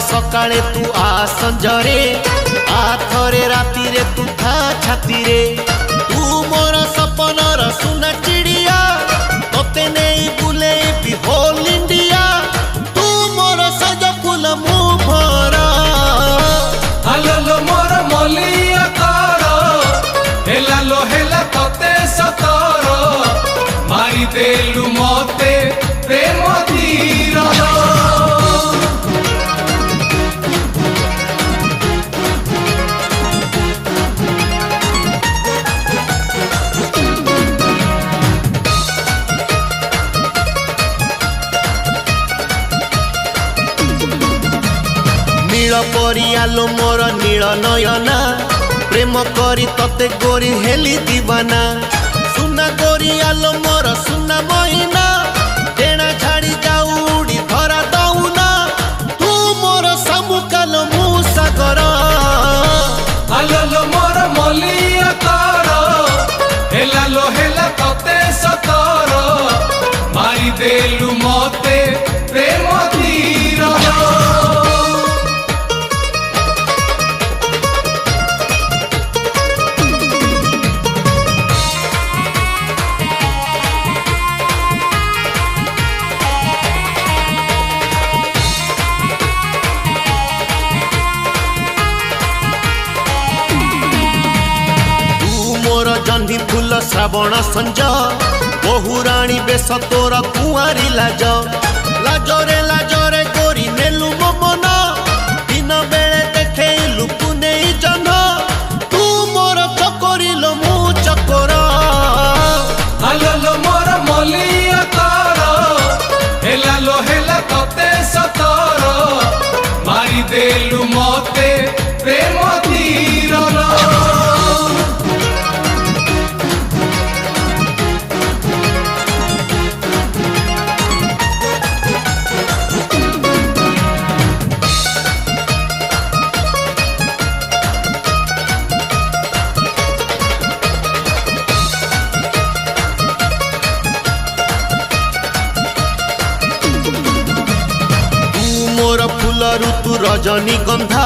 सकाळे तू आ संजरे आ थरे राती रे तू था छाती रे तू मोर सपनर सुना चिड़िया तोते नहीं बुले भी होल इंडिया तू मोर सज फूल मु भरा हालो मोर मलिया तारो हेला तोते सतर मारी देलु मते प्रेम धीर नील परियालो मोर नील नयना प्रेम करी तते गोरी हेली दीवाना सुना गोरियालो मोर सुना महीना टेणा छाड़ी जाऊड़ी धरा दउना तू मोर सामुकाल मु सागर हालो मोर मलिया तारो हेला तोते सतर मारी देलु मते प्रेम धीर जह्नी फूल श्रावण संज बहुराणी बेश तोर कुआरी लाज लाजरे गोरी नेलु मो मन दिन बेले देखैलु पुने जन तू मोर चकोरिल मु चकोर हालो मोर मलिया तारो हेला तोते सतर मारी देलु मते प्रेम धीर मोर फूल ऋतु रजनी गंधा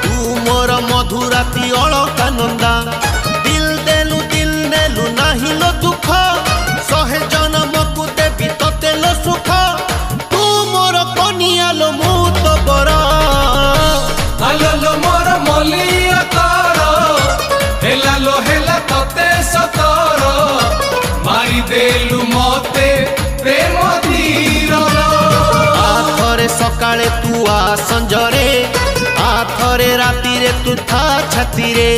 तू मोर मधुराती अलका नंदा दिल नेलु नाही लो दुख सहे जनम को देवी तते लो सुख तू मोर कनिया लो मु तो बर हालो मोर मलिया तारो हेला तोते सतर मारी देलु मते प्रेम धीर थरे सकाळे तू आ संजरे आ थरे राती रे तू था छाती रे